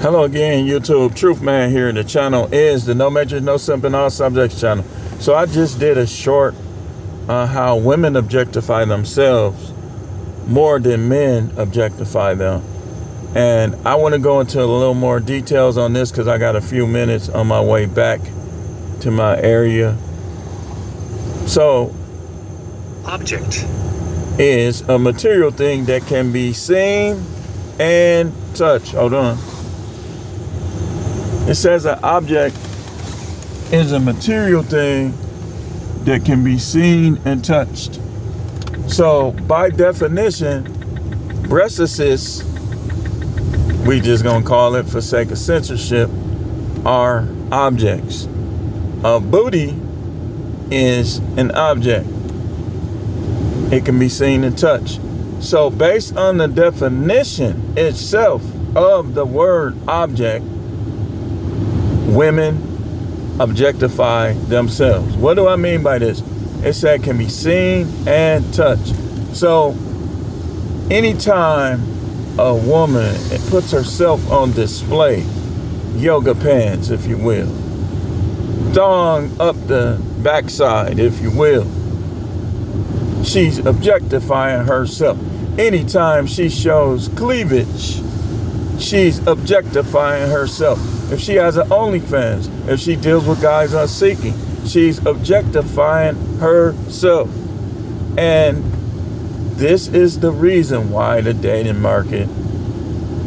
Hello again, YouTube. Truth Man here. The channel is the No Majors, No Simping, All Subjects channel. So I just did a short on how women objectify themselves more than men objectify them. And I want to go into a little more details on this because I got a few minutes on my way back to my area. So, object is a material thing that can be seen and touched. Hold on. It says an object is a material thing that can be seen and touched. So by definition, breastises, we just gonna call it for sake of censorship, are objects. A booty is an object. It can be seen and touched. So based on the definition itself of the word object, women objectify themselves. What do I mean by this? It said can be seen and touched. So anytime a woman puts herself on display, yoga pants, if you will, thong up the backside, if you will, she's objectifying herself. Anytime she shows cleavage, she's objectifying herself. If she has an OnlyFans, if she deals with guys on Seeking, she's objectifying herself. And this is the reason why the dating market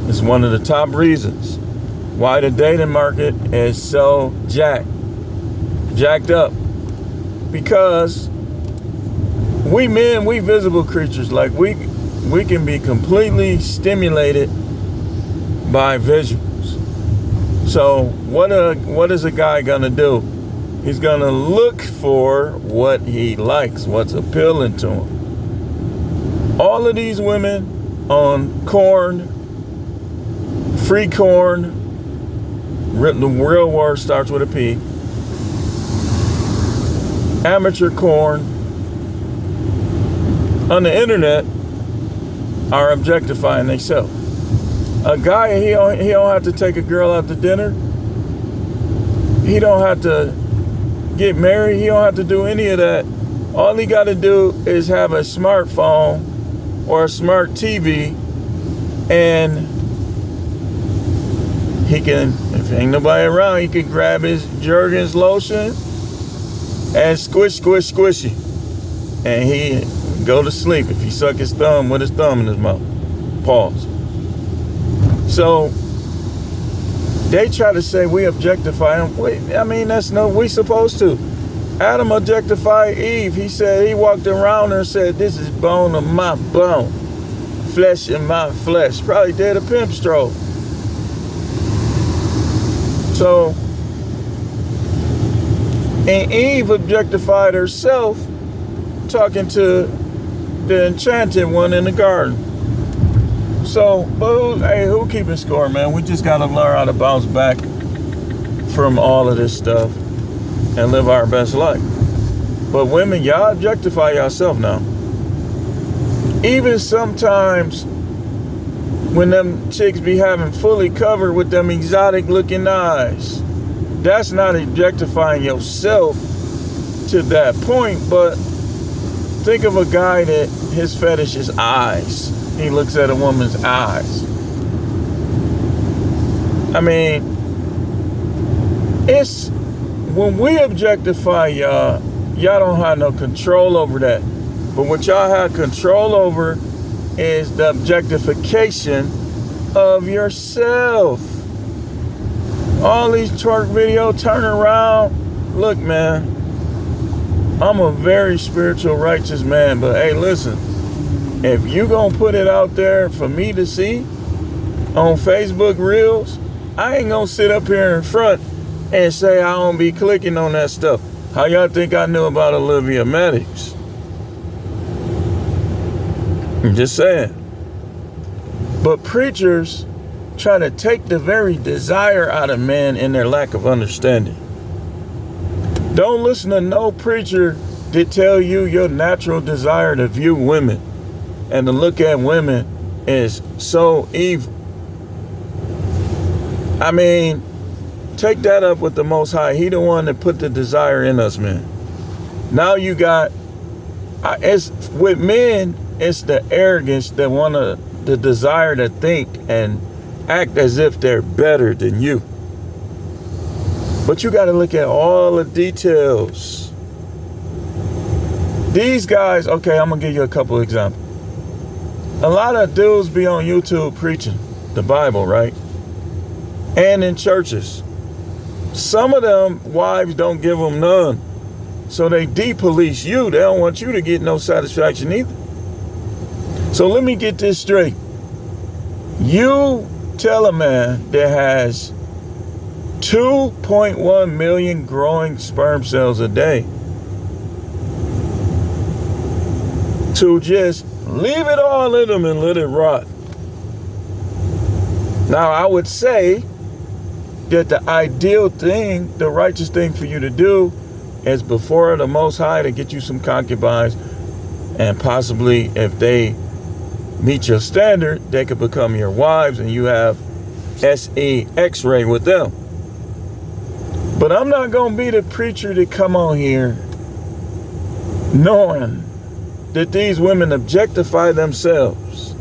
is one of the top reasons why the dating market is so jacked up. Because we men, we visible creatures. Like we can be completely stimulated by visuals. So what is a guy gonna do? He's gonna look for what he likes, what's appealing to him. All of these women on corn, free corn, the real word starts with a P, amateur corn, on the internet are objectifying themselves. A guy, he don't have to take a girl out to dinner. He don't have to get married. He don't have to do any of that. All he got to do is have a smartphone or a smart TV, and he can, if ain't nobody around, he can grab his Jergens lotion and squishy, and he go to sleep if he suck his thumb with his thumb in his mouth. Pause. So they try to say we objectify him. I mean, we supposed to. Adam objectified Eve. He said, he walked around her and said, this is bone of my bone, flesh of my flesh. Probably did a pimp stroke. So, and Eve objectified herself talking to the enchanted one in the garden. So, but who keeping score, man? We just got to learn how to bounce back from all of this stuff and live our best life. But women, y'all objectify yourself now. Even sometimes when them chicks be having fully covered with them exotic looking eyes, that's not objectifying yourself to that point. But think of a guy that his fetish is eyes. He looks at a woman's eyes. I mean, it's when we objectify y'all don't have no control over that. But what y'all have control over is the objectification of yourself. All these twerk videos, turn around. Look, man, I'm a very spiritual, righteous man, but hey, listen. If you gonna put it out there for me to see on Facebook Reels, I ain't gonna sit up here in front and say I don't be clicking on that stuff. How y'all think I knew about Olivia Maddox? I'm just saying. But preachers try to take the very desire out of men in their lack of understanding. Don't listen to no preacher that tell you your natural desire to view women and to look at women is so evil. I mean, take that up with the Most High. He the one that put the desire in us, man. Now you got, it's with men, it's the arrogance that the desire to think and act as if they're better than you. But you got to look at all the details. These guys, okay, I'm going to give you a couple of examples. A lot of dudes be on YouTube preaching the Bible, right? And in churches. Some of them wives don't give them none. So they de-police you. They don't want you to get no satisfaction either. So let me get this straight. You tell a man that has 2.1 million growing sperm cells a day to just leave it all in them and let it rot. Now, I would say that the ideal thing, the righteous thing for you to do is before the Most High to get you some concubines, and possibly if they meet your standard, they could become your wives and you have SE X-ray with them. But I'm not going to be the preacher to come on here knowing that these women objectify themselves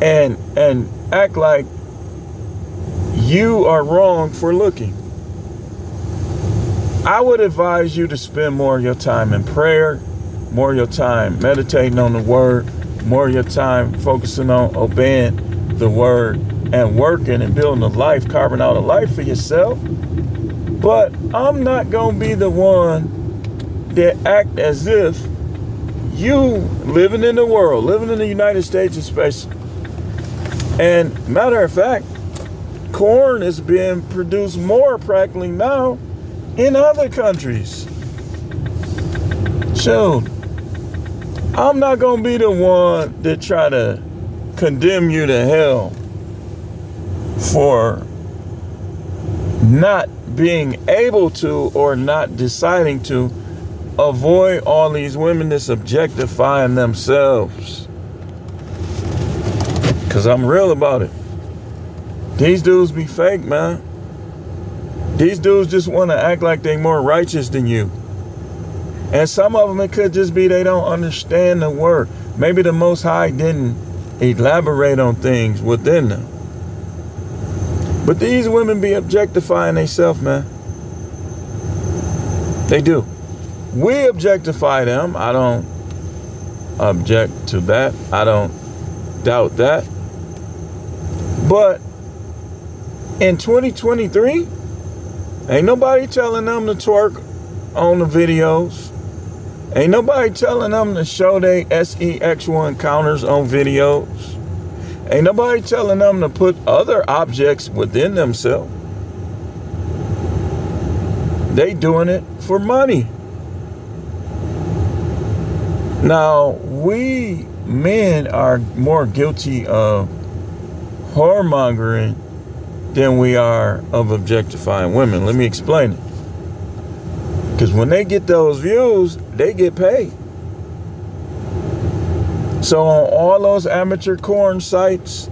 and act like you are wrong for looking. I would advise you to spend more of your time in prayer, more of your time meditating on the word, more of your time focusing on obeying the word and working and building a life, carving out a life for yourself. But I'm not going to be the one that act as if you living in the world, living in the United States especially. And matter of fact, corn is being produced more practically now in other countries. Shoot, I'm not going to be the one that try to condemn you to hell for not being able to or not deciding to avoid all these women that's objectifying themselves. Because I'm real about it. These dudes be fake, man. These dudes just want to act like they more righteous than you. And some of them, it could just be they don't understand the word. Maybe the Most High didn't elaborate on things within them. But these women be objectifying themselves, man. They do. We objectify them. I don't object to that. I don't doubt that. But in 2023, ain't nobody telling them to twerk on the videos. Ain't nobody telling them to show their SEX1 counters on videos. Ain't nobody telling them to put other objects within themselves. They doing it for money. Now, we men are more guilty of whoremongering than we are of objectifying women. Let me explain it. Because when they get those views, they get paid. So on all those amateur corn sites,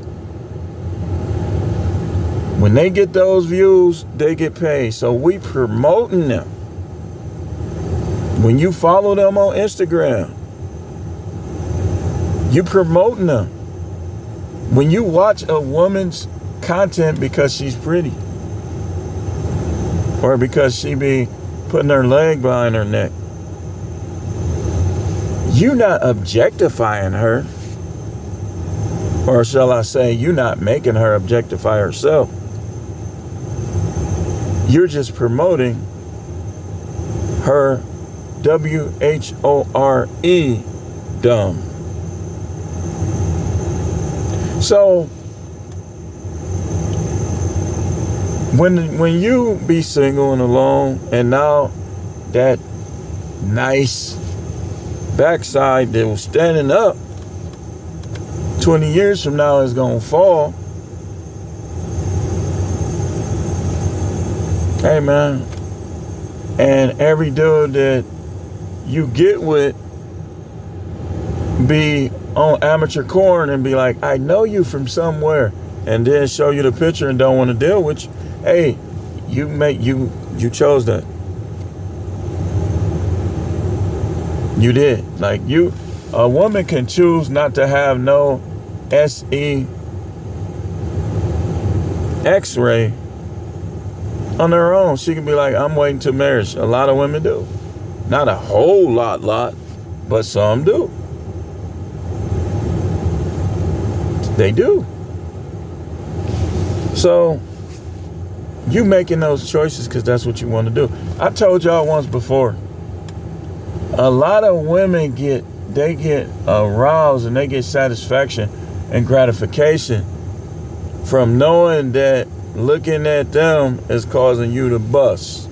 when they get those views, they get paid. So we promoting them. When you follow them on Instagram, you promoting them. When you watch a woman's content because she's pretty, or because she be putting her leg behind her neck, you're not objectifying her. Or shall I say, you're not making her objectify herself. You're just promoting her WHORE dumb. So when you be single and alone, and now that nice backside that was standing up 20 years from now is gonna fall. Hey man, and every dude that you get with be on amateur corn and be like, I know you from somewhere. and then show you the picture and don't want to deal with you, hey, you chose that. You did. Like, a woman can choose not to have no SE X-ray on her own. She can be like, I'm waiting till marriage. A lot of women do. Not a whole lot, but some do. They do. So you making those choices because that's what you want to do. I told y'all once before, a lot of women get aroused and they get satisfaction and gratification from knowing that looking at them is causing you to bust.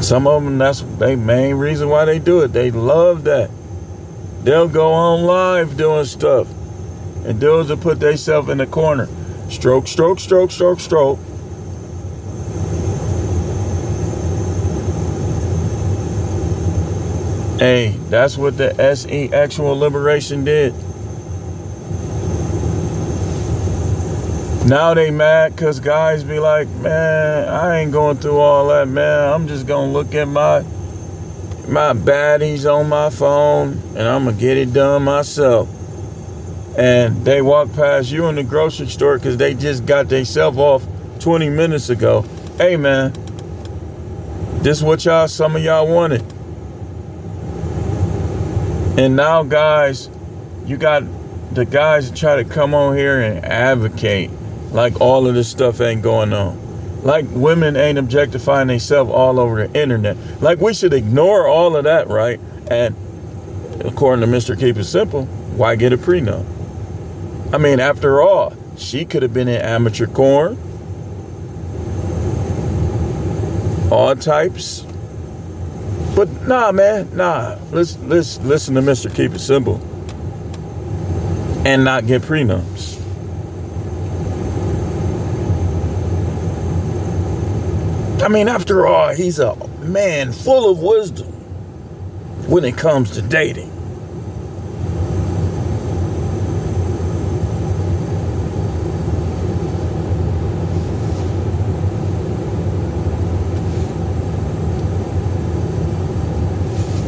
Some of them, that's the main reason why they do it. They love that. They'll go on live doing stuff, and dudes will put themselves in the corner. Stroke, stroke, stroke, stroke, stroke. Hey, that's what the SE Actual Liberation did. Now they mad because guys be like, man, I ain't going through all that, man. I'm just going to look at my baddies on my phone and I'm going to get it done myself. And they walk past you in the grocery store because they just got themselves off 20 minutes ago. Hey, man, this is what some of y'all wanted. And now, guys, you got the guys that try to come on here and advocate like all of this stuff ain't going on. Like women ain't objectifying themselves all over the internet. Like we should ignore all of that, right? And according to Mr. Keep It Simple, why get a prenup? I mean, after all, she could have been in amateur porn. All types. But nah, man, nah. Let's listen to Mr. Keep It Simple and not get prenups. I mean, after all, he's a man full of wisdom when it comes to dating.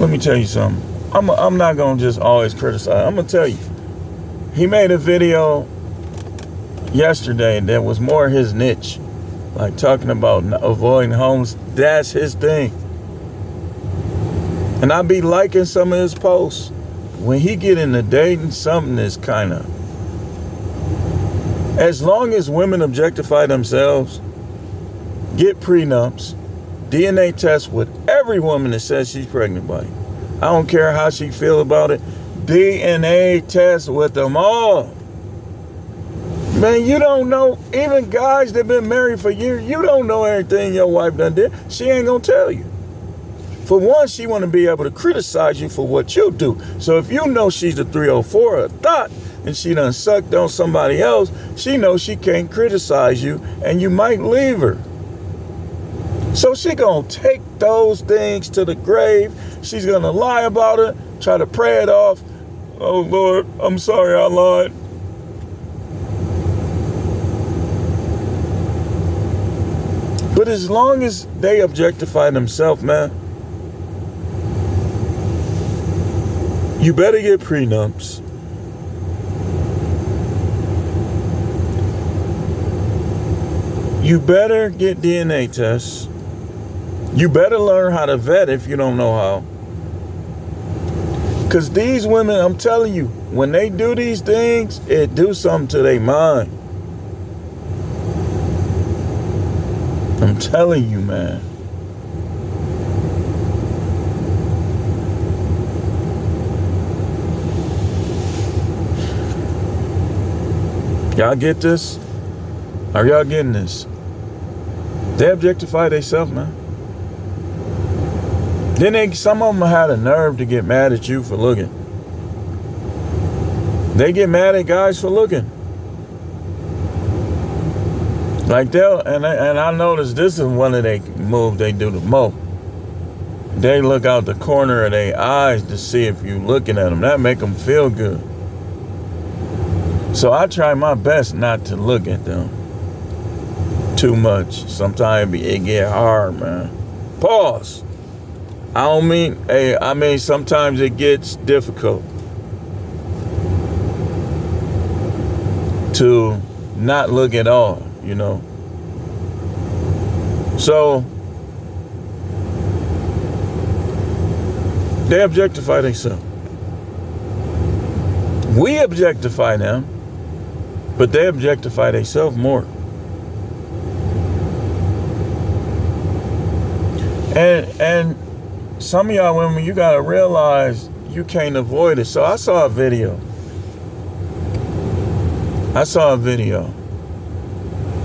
Let me tell you something. I'm not going to just always criticize. I'm going to tell you. He made a video yesterday that was more his niche. Like talking about avoiding homes. That's his thing. And I be liking some of his posts. When he get into dating, something is kind of... As long as women objectify themselves, get prenups, DNA tests with every woman that says she's pregnant by you. I don't care how she feel about it. DNA test with them all. Man, you don't know, even guys that been married for years, you don't know everything your wife done did. She ain't gonna tell you. For one, she want to be able to criticize you for what you do. So if you know she's a 304 or a thought, and she done sucked on somebody else, she knows she can't criticize you, and you might leave her. So she gonna take those things to the grave. She's gonna lie about it, try to pray it off. Oh Lord, I'm sorry I lied. But as long as they objectify themselves, man, you better get prenups. You better get DNA tests. You better learn how to vet if you don't know how. Because these women, I'm telling you, when they do these things, it do something to their mind. I'm telling you, man. Y'all get this? Are y'all getting this? They objectify themselves, man. Then some of them had a nerve to get mad at you for looking. They get mad at guys for looking. Like and I noticed this is one of they moves they do the most. They look out the corner of their eyes to see if you looking at them. That make them feel good. So I try my best not to look at them too much. Sometimes it get hard, man. Pause. I mean sometimes it gets difficult to not look at all, you know. So they objectify themselves. We objectify them, but they objectify themselves more. And some of y'all women, you gotta realize you can't avoid it. So I saw a video.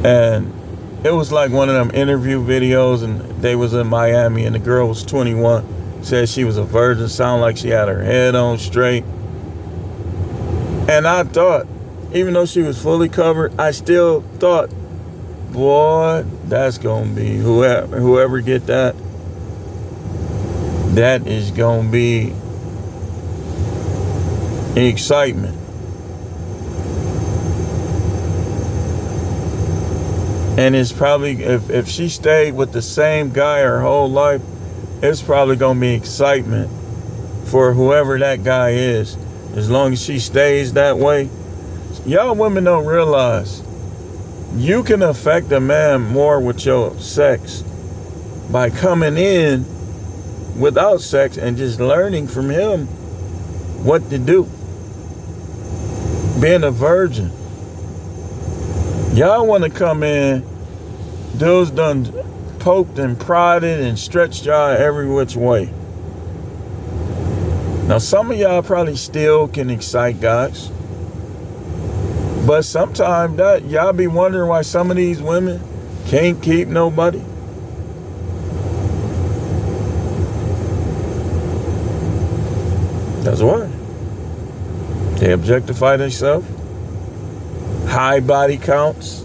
And it was like one of them interview videos, and they was in Miami, and the girl was 21, said she was a virgin, sounded like she had her head on straight. And I thought, even though she was fully covered, I still thought, boy, that's gonna be whoever get that is gonna be excitement. And it's probably, if she stayed with the same guy her whole life, it's probably gonna be excitement for whoever that guy is, as long as she stays that way. Y'all women don't realize you can affect a man more with your sex by coming in without sex and just learning from him what to do. Being a virgin. Y'all want to come in, dudes done poked and prodded and stretched y'all every which way. Now some of y'all probably still can excite guys, but sometimes that y'all be wondering why some of these women can't keep nobody. That's why. They objectify themselves. High body counts.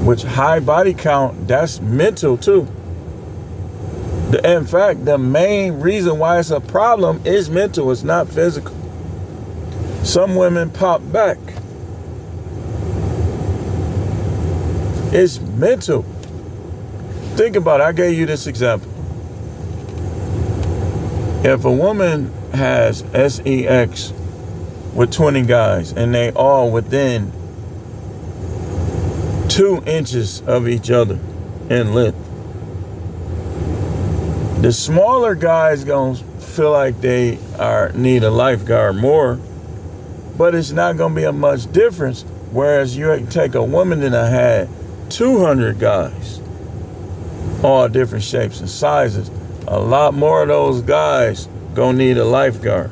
Which high body count, that's mental too. In fact, the main reason why it's a problem is mental. It's not physical. Some women pop back. It's mental. Think about it. I gave you this example. If a woman has sex with 20 guys and they all within 2 inches of each other in length, the smaller guys gonna feel like they need a lifeguard more, but it's not gonna be a much difference. Whereas you take a woman that had 200 guys, all different shapes and sizes, a lot more of those guys gonna need a lifeguard.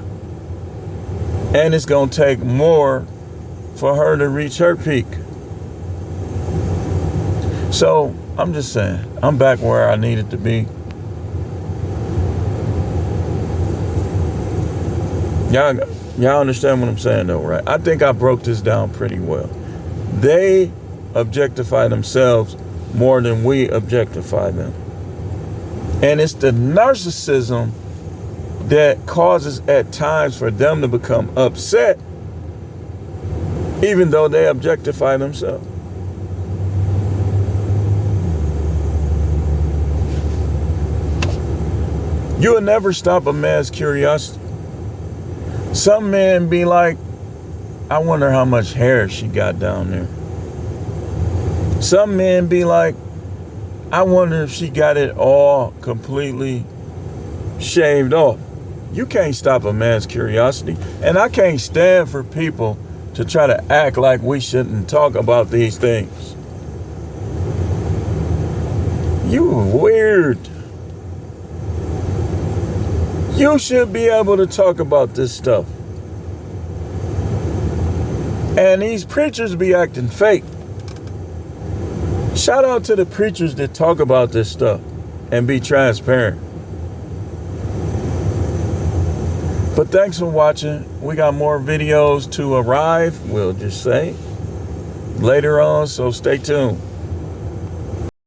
And it's gonna take more for her to reach her peak. So I'm just saying, I'm back where I needed to be. Y'all understand what I'm saying though, right? I think I broke this down pretty well. They objectify themselves more than we objectify them. And it's the narcissism that causes at times for them to become upset, even though they objectify themselves. You will never stop a man's curiosity. Some men be like, I wonder how much hair she got down there. Some men be like, I wonder if she got it all completely shaved off. You can't stop a man's curiosity. And I can't stand for people to try to act like we shouldn't talk about these things. You weird. You should be able to talk about this stuff. And these preachers be acting fake. Shout out to the preachers that talk about this stuff and be transparent. But thanks for watching. We got more videos to arrive, we'll just say, later on, so stay tuned.